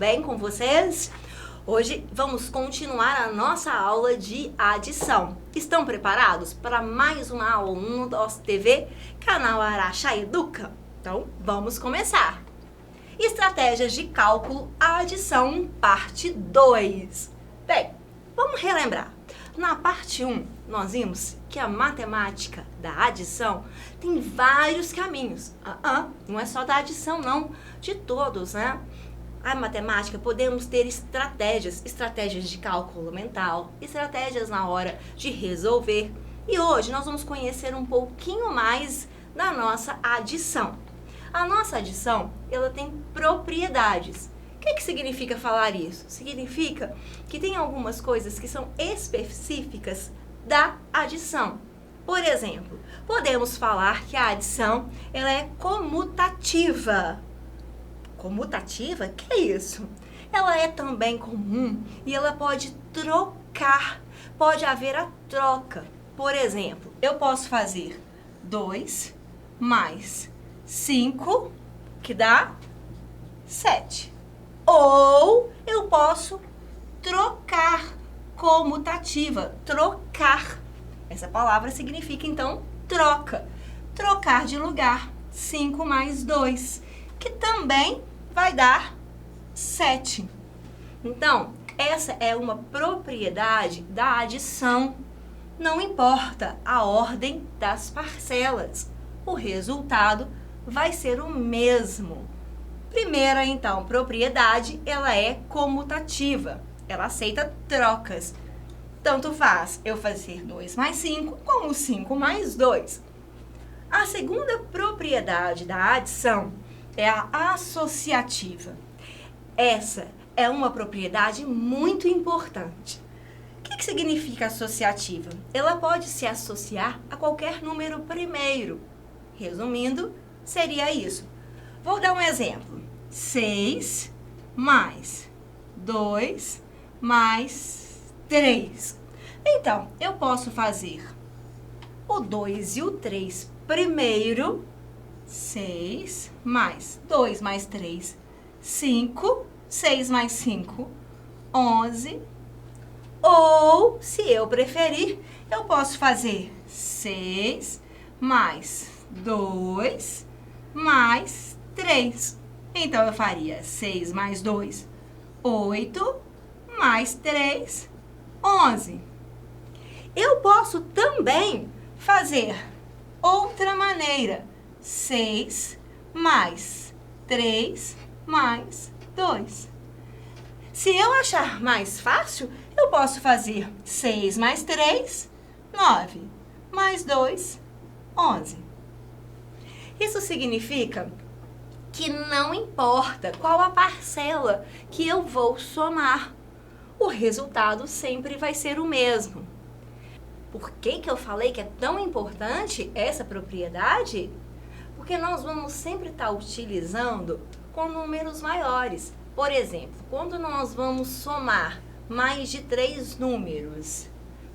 bem com vocês? Hoje vamos continuar a nossa aula de adição. Estão preparados para mais uma aula no nosso TV, canal Araxá Educa? Então, vamos começar. Estratégias de cálculo, adição, parte 2. Bem, vamos relembrar. Na parte 1, nós vimos que a matemática da adição tem vários caminhos. Não é só da adição, não. De todos, né? A matemática, podemos ter estratégias de cálculo mental, estratégias na hora de resolver. E hoje nós vamos conhecer um pouquinho mais da nossa adição. A nossa adição, ela tem propriedades. O que significa falar isso? Significa que tem algumas coisas que são específicas da adição. Por exemplo, podemos falar que a adição ela é comutativa. Comutativa? Que é isso? Ela é também comum e ela pode trocar. Pode haver a troca. Por exemplo, eu posso fazer 2 mais 5, que dá 7. Ou eu posso trocar, comutativa, trocar. Essa palavra significa, então, troca. Trocar de lugar, 5 mais 2, que também vai dar 7. Então, essa é uma propriedade da adição. Não importa a ordem das parcelas, o resultado vai ser o mesmo. Primeira, então, propriedade, ela é comutativa. Ela aceita trocas. Tanto faz eu fazer 2 mais 5, como 5 mais 2. A segunda propriedade da adição é a associativa. Essa é uma propriedade muito importante. O que significa associativa? Ela pode se associar a qualquer número primeiro. Resumindo, seria isso. Vou dar um exemplo. 6 mais 2 mais 3. Então, eu posso fazer o 2 e o 3 primeiro. 6 mais 2 mais 3, 5. 6 mais 5, 11. Ou, se eu preferir, eu posso fazer 6 mais 2 mais 3. Então, eu faria 6 mais 2, 8, mais 3, 11. Eu posso também fazer outra maneira. 6 mais 3 mais 2. Se eu achar mais fácil, eu posso fazer 6 mais 3, 9, mais 2, 11. Isso significa que não importa qual a parcela que eu vou somar, o resultado sempre vai ser o mesmo. Por que eu falei que é tão importante essa propriedade? Porque nós vamos sempre estar utilizando com números maiores. Por exemplo, quando nós vamos somar mais de 3 números,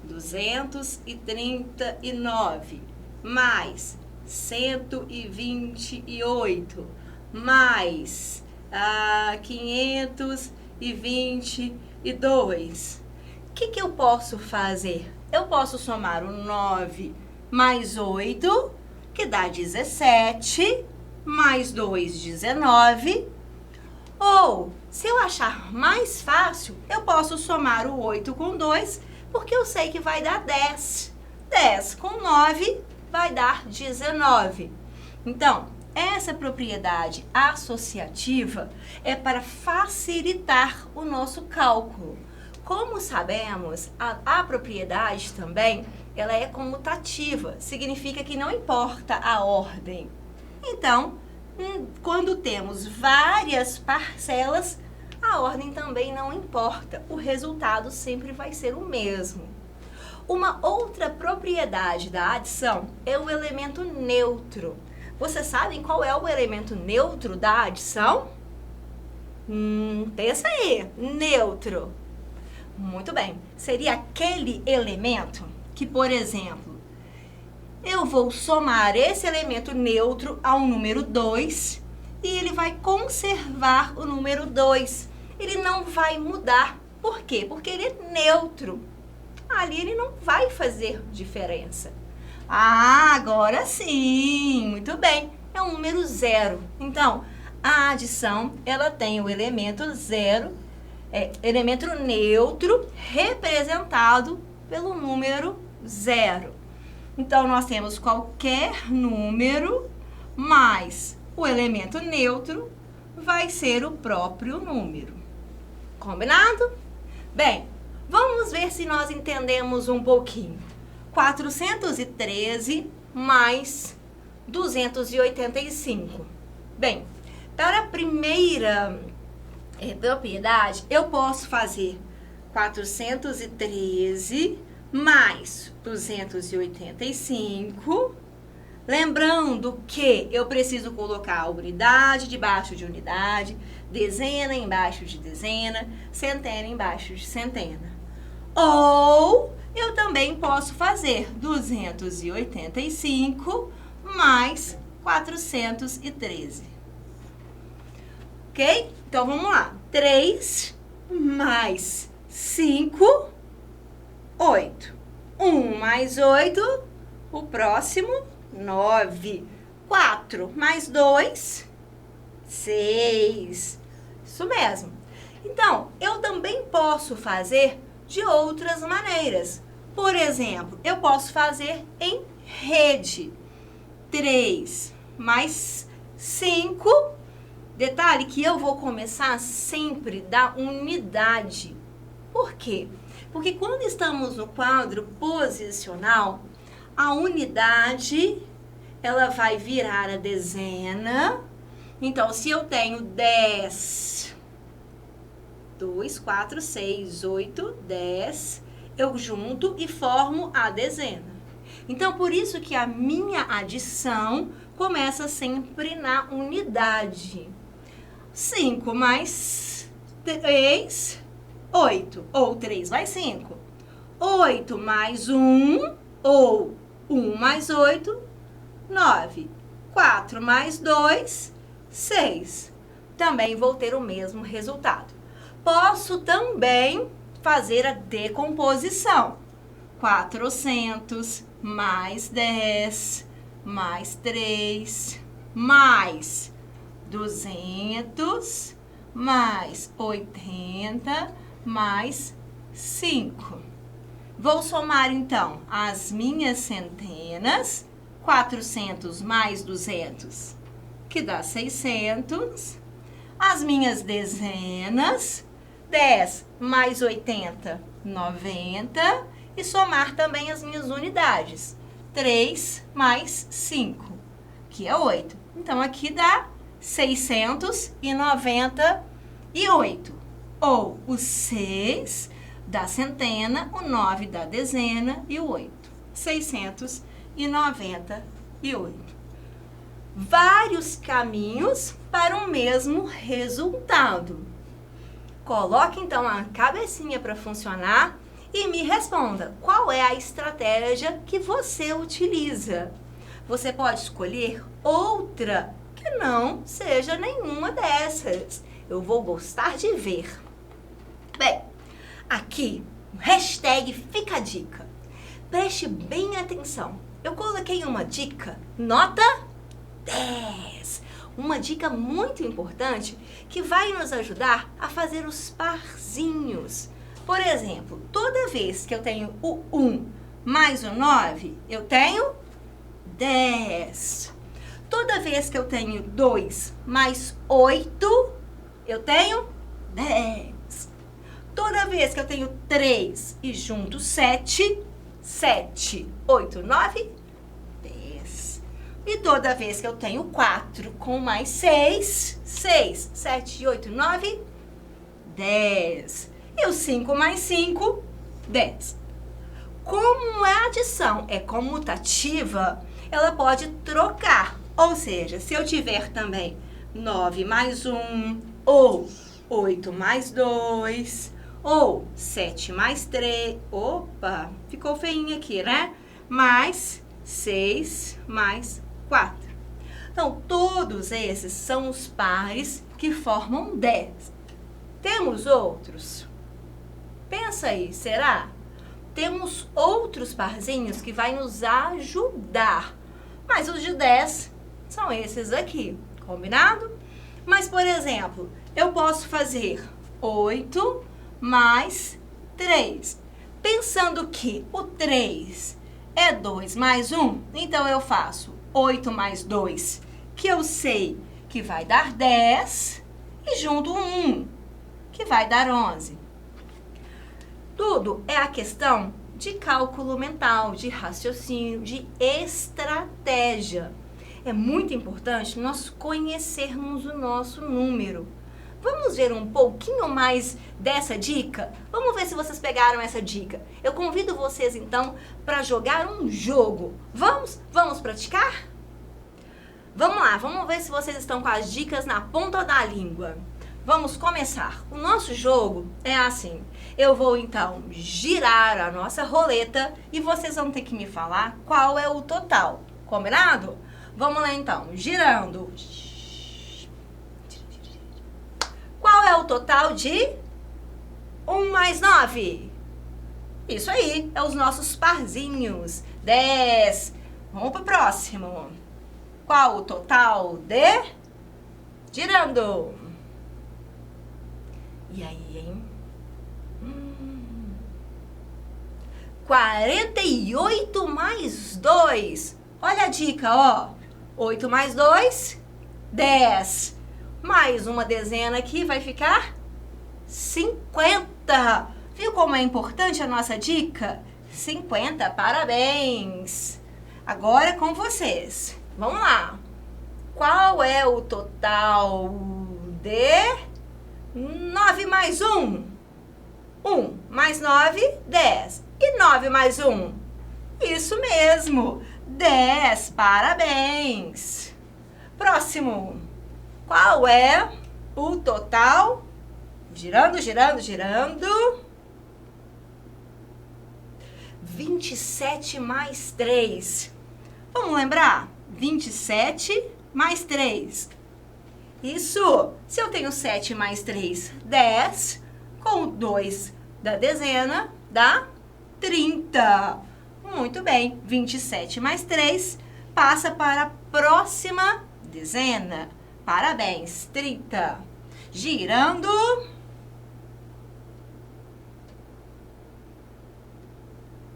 239 mais 128 mais 522. O que eu posso fazer? Eu posso somar o 9 mais 8, que dá 17, mais 2, 19. Ou, se eu achar mais fácil, eu posso somar o 8 com 2, porque eu sei que vai dar 10. 10 com 9 vai dar 19. Então, essa propriedade associativa é para facilitar o nosso cálculo. Como sabemos, a propriedade também, ela é comutativa, significa que não importa a ordem. Então, quando temos várias parcelas, a ordem também não importa, o resultado sempre vai ser o mesmo. Uma outra propriedade da adição é o elemento neutro. Vocês sabem qual é o elemento neutro da adição? Pensa aí, neutro. Muito bem, seria aquele elemento que, por exemplo, eu vou somar esse elemento neutro ao número 2 e ele vai conservar o número 2. ele não vai mudar. Por quê? Porque ele é neutro. Ali ele não vai fazer diferença. Ah, agora sim, muito bem, é um número zero. Então, a adição, ela tem o elemento zero, elemento neutro, representado pelo número zero. Então, nós temos qualquer número mais o elemento neutro vai ser o próprio número. Combinado? Bem, vamos ver se nós entendemos um pouquinho. 413 mais 285. Bem, para a primeira propriedade, eu posso fazer 413 mais 285. Lembrando que eu preciso colocar a unidade debaixo de unidade, dezena embaixo de dezena, centena embaixo de centena. Ou eu também posso fazer 285 mais 413. Ok? Então, vamos lá. 3 mais 5, 8. 1 mais 8, o próximo, 9. 4 mais 2, 6. Isso mesmo. Então, eu também posso fazer de outras maneiras. Por exemplo, eu posso fazer em rede. 3 mais 5. Detalhe que eu vou começar sempre da unidade. Por quê? Porque quando estamos no quadro posicional, a unidade, ela vai virar a dezena. Então, se eu tenho 10, 2, 4, 6, 8, 10, eu junto e formo a dezena. Então, por isso que a minha adição começa sempre na unidade. 5 mais 3, 8. Ou 3 mais 5. 8 mais 1, ou 1 mais 8, 9. 4 mais 2, 6. Também vou ter o mesmo resultado. Posso também fazer a decomposição. 400 mais 10 mais 3 mais 200 mais 80 mais 5. Vou somar então as minhas centenas. 400 mais 200, que dá 600. As minhas dezenas, 10 mais 80, 90. E somar também as minhas unidades, 3 mais 5, que é 8. Então, aqui dá 698. Ou o 6 da centena, o 9 da dezena e o 8. 698. Vários caminhos para o mesmo resultado. Coloque então a cabecinha para funcionar e me responda qual é a estratégia que você utiliza. Você pode escolher outra que não seja nenhuma dessas. Eu vou gostar de ver. Bem, aqui, hashtag fica a dica. Preste bem atenção. Eu coloquei uma dica, nota 10. Uma dica muito importante que vai nos ajudar a fazer os parzinhos. Por exemplo, toda vez que eu tenho o 1 mais o 9, eu tenho 10. Toda vez que eu tenho 2 mais 8, eu tenho 10. Toda vez que eu tenho 3 e junto 7, 7, 8, 9, 10. E toda vez que eu tenho 4 com mais 6, 6, 7, 8, 9, 10. E o 5 mais 5, 10. Como a adição é comutativa, ela pode trocar. Ou seja, se eu tiver também 9 mais 1, ou 8 mais 2, ou 7 mais 3, opa, ficou feinho aqui, né? Mais 6 mais 4. Então, todos esses são os pares que formam 10. Temos outros? Pensa aí, será? Temos outros parzinhos que vai nos ajudar. Mas os de 10 são esses aqui, combinado? Mas, por exemplo, eu posso fazer 8 mais 3. Pensando que o 3 é 2 mais 1, então eu faço 8 mais 2, que eu sei que vai dar 10, e junto 1, que vai dar 11. Tudo é a questão de cálculo mental, de raciocínio, de estratégia. É muito importante nós conhecermos o nosso número. Vamos ver um pouquinho mais dessa dica? Vamos ver se vocês pegaram essa dica. Eu convido vocês, então, para jogar um jogo. Vamos praticar? Vamos lá, vamos ver se vocês estão com as dicas na ponta da língua. Vamos começar. O nosso jogo é assim. Eu vou, então, girar a nossa roleta e vocês vão ter que me falar qual é o total. Combinado? Vamos lá, então. Girando. Qual é o total de 1 mais 9? Isso aí, é os nossos parzinhos. 10. Vamos pro próximo. Qual o total de... Girando. E aí, hein? 48 mais 2. Olha a dica, ó. 8 mais 2, 10. Mais uma dezena aqui, vai ficar 50. Viu como é importante a nossa dica? 50, parabéns. Agora é com vocês. Vamos lá. Qual é o total de 9 mais 1? 1 mais 9, 10. E 9 mais 1? Isso mesmo, 10. Parabéns. Próximo. Qual é o total? Girando, girando, girando. 27 mais 3. Vamos lembrar? 27 mais 3. Isso. Se eu tenho 7 mais 3, 10. Com 2 da dezena, dá 30. Muito bem. 27 mais 3 passa para a próxima dezena. Parabéns. 30. Girando.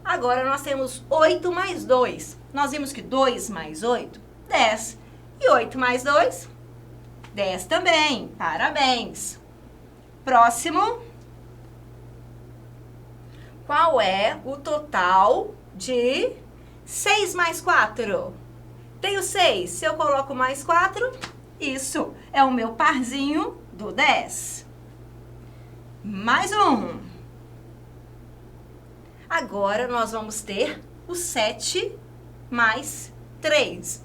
Agora nós temos 8 mais 2. Nós vimos que 2 mais 8, 10. E 8 mais 2, 10 também. Parabéns. Próximo. Qual é o total de 6 mais 4? Tenho 6. Se eu coloco mais 4, isso é o meu parzinho do 10. Mais um. Agora nós vamos ter o 7 mais 3.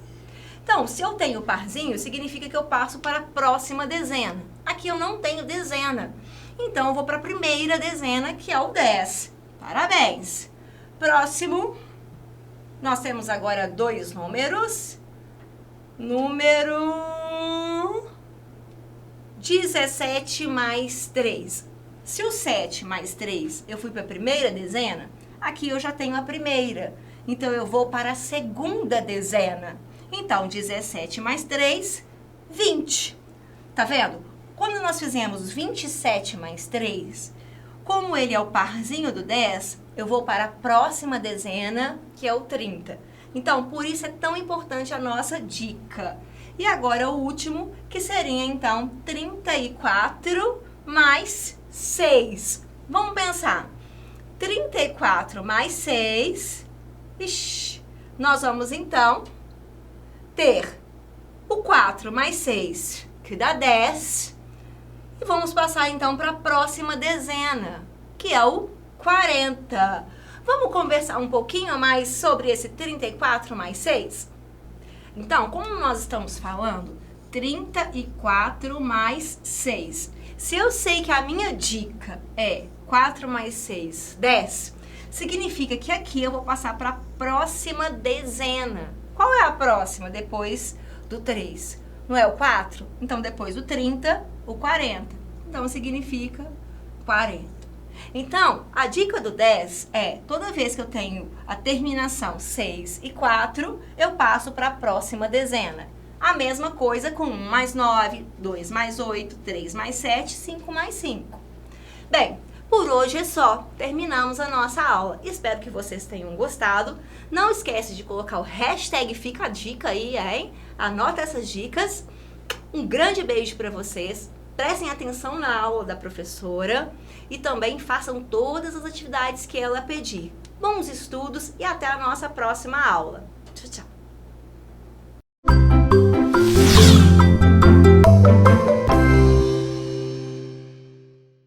Então, se eu tenho parzinho, significa que eu passo para a próxima dezena. Aqui eu não tenho dezena. Então, eu vou para a primeira dezena, que é o 10. Parabéns. Próximo. Nós temos agora dois números. Número 17 mais 3. Se o 7 mais 3 eu fui para a primeira dezena, aqui eu já tenho a primeira. Então, eu vou para a segunda dezena. Então, 17 mais 3, 20. Tá vendo? Quando nós fizemos 27 mais 3, como ele é o parzinho do 10, eu vou para a próxima dezena, que é o 30. Então, por isso é tão importante a nossa dica. E agora o último, que seria, então, 34 mais 6. Vamos pensar. 34 mais 6. Ixi, nós vamos, então, ter o 4 mais 6, que dá 10. E vamos passar, então, para a próxima dezena, que é o 40. Vamos conversar um pouquinho mais sobre esse 34 mais 6? Então, como nós estamos falando, 34 mais 6. Se eu sei que a minha dica é 4 mais 6, 10, significa que aqui eu vou passar para a próxima dezena. Qual é a próxima depois do 3? Não é o 4? Então, depois do 30, o 40. então significa 40. Então, a dica do 10 é, toda vez que eu tenho a terminação 6 e 4, eu passo para a próxima dezena. A mesma coisa com 1 mais 9, 2 mais 8, 3 mais 7, 5 mais 5. Bem, por hoje é só. Terminamos a nossa aula. Espero que vocês tenham gostado. Não esquece de colocar o hashtag Fica a Dica aí, hein? Anota essas dicas. Um grande beijo para vocês. Prestem atenção na aula da professora e também façam todas as atividades que ela pedir. Bons estudos e até a nossa próxima aula. Tchau, tchau.